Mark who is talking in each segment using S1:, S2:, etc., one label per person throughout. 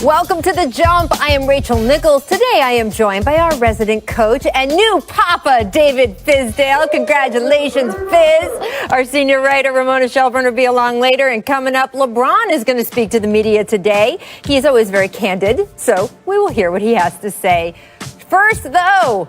S1: Welcome to The Jump. I am Rachel Nichols. Today I am joined by our resident coach and new papa, David Fizdale. Congratulations, Fizz. Our senior writer, Ramona Shelburne, will be along later. And coming up, LeBron is going to speak to the media today. He is always very candid, so we will hear what he has to say. First, though,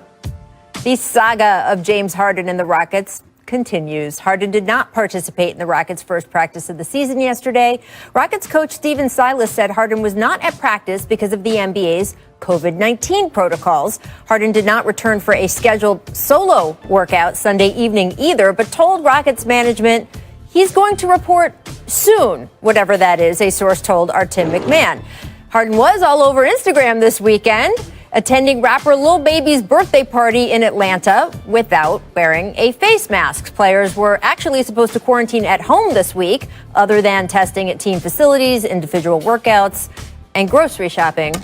S1: the saga of James Harden and the Rockets continues. Harden did not participate in the Rockets' first practice of the season yesterday. Rockets coach Silas said Harden was not at practice because of the NBA's COVID-19 protocols. Harden did not return for a scheduled solo workout Sunday evening either, but told Rockets management he's going to report soon, whatever that is, a source told our Tim McMahon. Harden was all over Instagram this weekend, attending rapper Lil Baby's birthday party in Atlanta without wearing a face mask. Players were actually supposed to quarantine at home this week, other than testing at team facilities, individual workouts, and grocery shopping.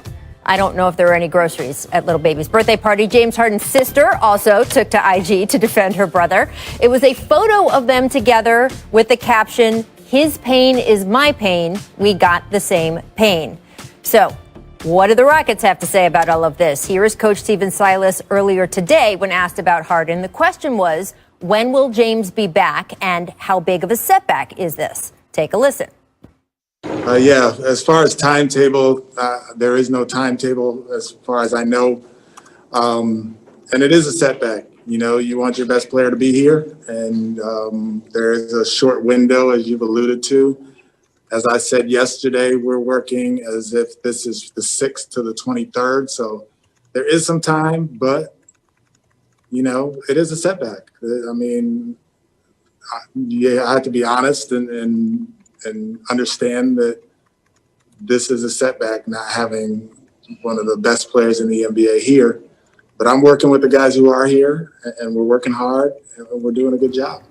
S1: I don't know if there were any groceries at Lil Baby's birthday party. James Harden's sister also took to IG to defend her brother. It was a photo of them together with the caption, "His pain is my pain. We got the same pain." So, what do the Rockets have to say about all of this? Here is Coach Silas earlier today when asked about Harden. The question was, when will James be back and how big of a setback is this? Take a listen.
S2: As far as timetable, there is no timetable as far as I know. And it is a setback. You know, you want your best player to be here, and there is a short window, as you've alluded to. As I said yesterday, we're working as if this is the 6th to the 23rd. So there is some time, but, you know, it is a setback. I mean, I have to be honest and understand that this is a setback, not having one of the best players in the NBA here. But I'm working with the guys who are here, and we're working hard, and we're doing a good job.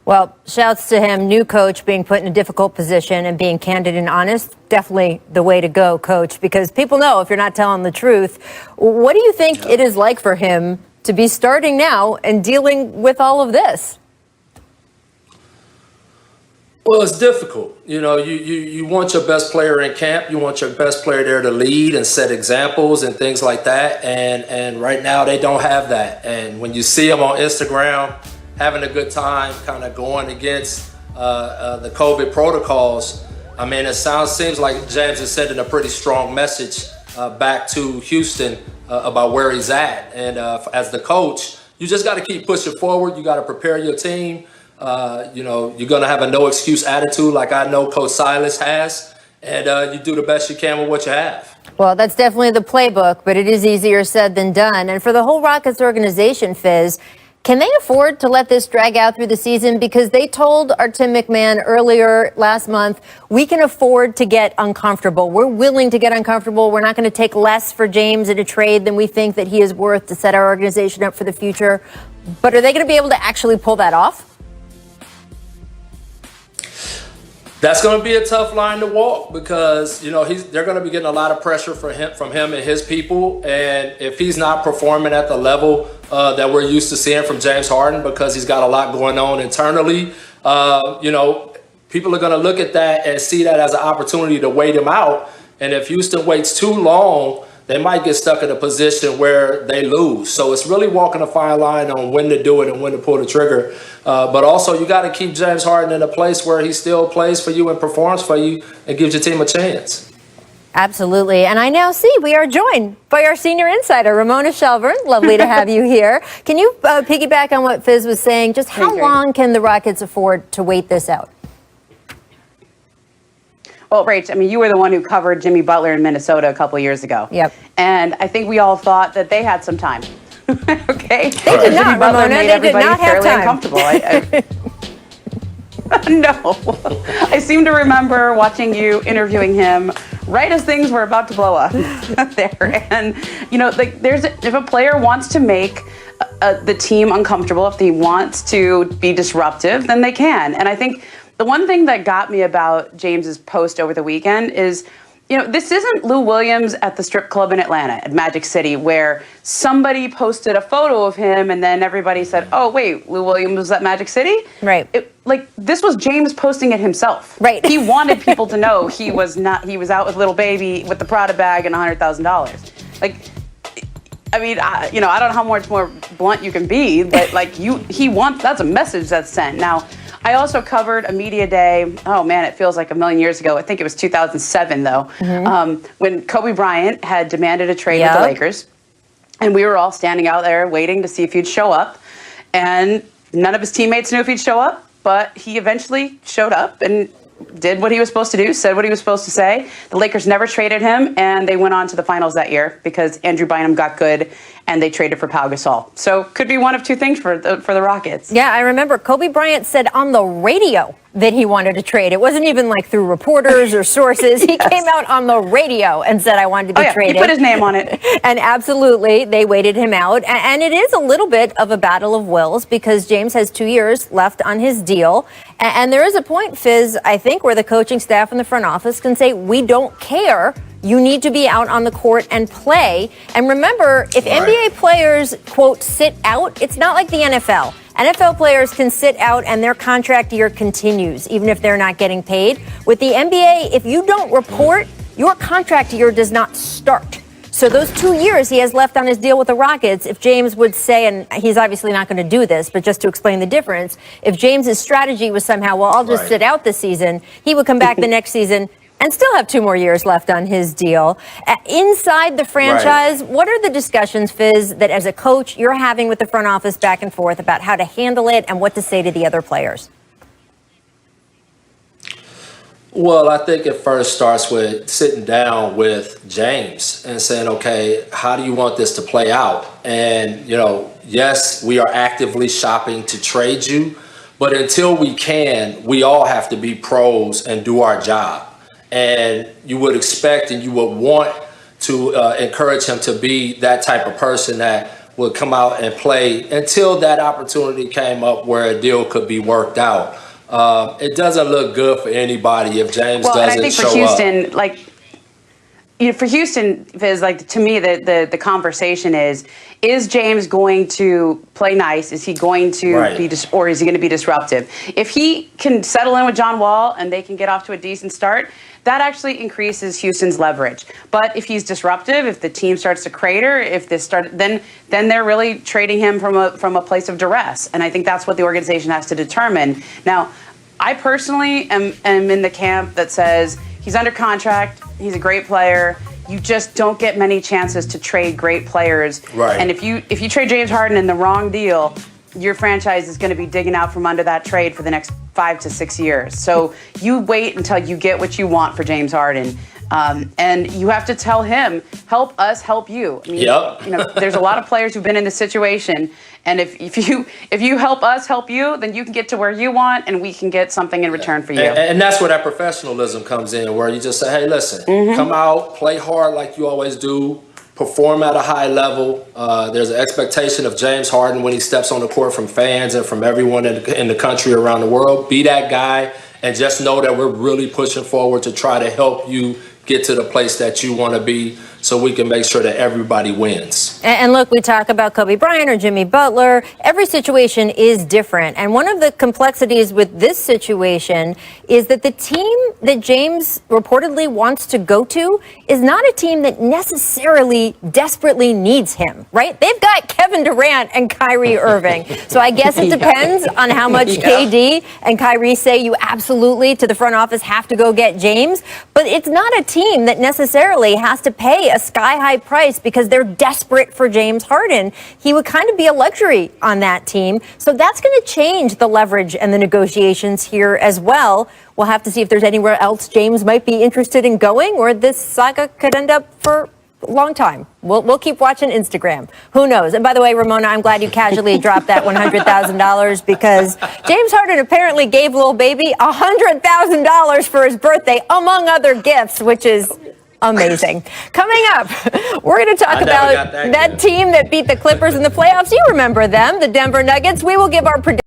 S1: Well, shouts to him, new coach, being put in a difficult position and being candid and honest. Definitely the way to go, Coach, because people know if you're not telling the truth. What do you think it is like for him to be starting now and dealing with all of this?
S3: Well, it's difficult. You know, you want your best player in camp. You want your best player there to lead and set examples and things like that. And right now they don't have that. And when you see them on Instagram having a good time, kind of going against the COVID protocols, I mean, seems like James is sending a pretty strong message back to Houston about where he's at. And as the coach, you just got to keep pushing forward. You got to prepare your team. You know, you're going to have a no excuse attitude like I know Coach Silas has. And you do the best you can with what you have.
S1: Well, that's definitely the playbook, but it is easier said than done. And for the whole Rockets organization, Fizz, can they afford to let this drag out through the season? Because they told our Tim McMahon earlier last month, we can afford to get uncomfortable. We're willing to get uncomfortable. We're not going to take less for James in a trade than we think that he is worth to set our organization up for the future. But are they going to be able to actually pull that off?
S3: That's going to be a tough line to walk because, you know, they're going to be getting a lot of pressure from him and his people. And if he's not performing at the level that we're used to seeing from James Harden because he's got a lot going on internally, you know, people are going to look at that and see that as an opportunity to wait him out. And if Houston waits too long, they might get stuck in a position where they lose. So it's really walking a fine line on when to do it and when to pull the trigger. But also, you got to keep James Harden in a place where he still plays for you and performs for you and gives your team a chance.
S1: Absolutely. And I now see we are joined by our senior insider, Ramona Shelburne. Lovely to have you here. Can you piggyback on what Fizz was saying? Just how long can the Rockets afford to wait this out?
S4: Well, Rach, I mean, you were the one who covered Jimmy Butler in Minnesota a couple of years ago.
S1: Yep.
S4: And I think we all thought that they had some time. Okay?
S1: They did not, Ramona. They did not have time.
S4: Uncomfortable. No. I seem to remember watching you interviewing him right as things were about to blow up there. And, you know, like if a player wants to make the team uncomfortable, if he wants to be disruptive, then they can. And I think the one thing that got me about James's post over the weekend is this isn't Lou Williams at the strip club in Atlanta, at Magic City, where somebody posted a photo of him and then everybody said, oh, wait, Lou Williams was at Magic City?
S1: Right.
S4: This was James posting it himself.
S1: Right.
S4: He wanted people to know he was out with little baby with the Prada bag and $100,000. I don't know how much more blunt you can be, but that's a message that's sent. Now, I also covered a media day, oh man, it feels like a million years ago. I think it was 2007 though, when Kobe Bryant had demanded a trade with the Lakers. And we were all standing out there waiting to see if he'd show up. And none of his teammates knew if he'd show up, but he eventually showed up and did what he was supposed to do, said what he was supposed to say. The Lakers never traded him, and they went on to the finals that year because Andrew Bynum got good, and they traded for Pau Gasol. So could be one of two things for the Rockets.
S1: Yeah, I remember Kobe Bryant said on the radio that he wanted to trade. It wasn't even like through reporters or sources. He came out on the radio and said, I wanted to be traded.
S4: He put his name on it.
S1: And absolutely, they waited him out. And it is a little bit of a battle of wills because James has 2 years left on his deal. And there is a point, Fizz, I think, where the coaching staff and the front office can say, we don't care. You need to be out on the court and play. And remember, if NBA players, quote, sit out, it's not like the NFL. NFL players can sit out and their contract year continues, even if they're not getting paid. With the NBA, if you don't report, your contract year does not start. So those 2 years he has left on his deal with the Rockets, if James would say, and he's obviously not going to do this, but just to explain the difference, if James's strategy was somehow, well, I'll just sit out this season, he would come back the next season and still have 2 more years left on his deal. Inside the franchise, what are the discussions, Fizz, that as a coach you're having with the front office back and forth about how to handle it and what to say to the other players?
S3: Well, I think it first starts with sitting down with James and saying, okay, how do you want this to play out? And, yes, we are actively shopping to trade you, but until we can, we all have to be pros and do our job. And you would expect and you would want to encourage him to be that type of person that would come out and play until that opportunity came up where a deal could be worked out. It doesn't look good for anybody if James doesn't show up.
S4: Well, and I think for Houston, Fizz, to me, the conversation is James going to play nice? Is he going to be, or is he going to be disruptive? If he can settle in with John Wall and they can get off to a decent start, that actually increases Houston's leverage. But if he's disruptive, if the team starts to crater, then they're really trading him from a place of duress. And I think that's what the organization has to determine. Now, I personally am in the camp that says he's under contract, he's a great player. You just don't get many chances to trade great players.
S3: Right.
S4: And if you trade James Harden in the wrong deal, your franchise is going to be digging out from under that trade for the next 5 to 6 years. So you wait until you get what you want for James Harden. And you have to tell him, help us help you. I mean, there's a lot of players who've been in this situation. And if you help us help you, then you can get to where you want and we can get something in return for you.
S3: And that's where that professionalism comes in, where you just say, hey, listen, come out, play hard like you always do, perform at a high level. There's an expectation of James Harden when he steps on the court from fans and from everyone in the country around the world. Be that guy and just know that we're really pushing forward to try to help you get to the place that you want to be so we can make sure that everybody wins.
S1: And look, we talk about Kobe Bryant or Jimmy Butler. Every situation is different. And one of the complexities with this situation is that the team that James reportedly wants to go to is not a team that necessarily desperately needs him, right? They've got Kevin Durant and Kyrie Irving. So I guess it depends on how much KD and Kyrie say you absolutely to the front office have to go get James. But it's not a team that necessarily has to pay a sky-high price because they're desperate for James Harden. He would kind of be a luxury on that team. So that's going to change the leverage and the negotiations here as well. We'll have to see if there's anywhere else James might be interested in going, or this saga could end up for a long time. We'll keep watching Instagram. Who knows? And by the way, Ramona, I'm glad you casually dropped that $100,000 because James Harden apparently gave little baby $100,000 for his birthday, among other gifts, which is amazing. Coming up, we're going to talk about that team that beat the Clippers in the playoffs. You remember them, the Denver Nuggets. We will give our predictions.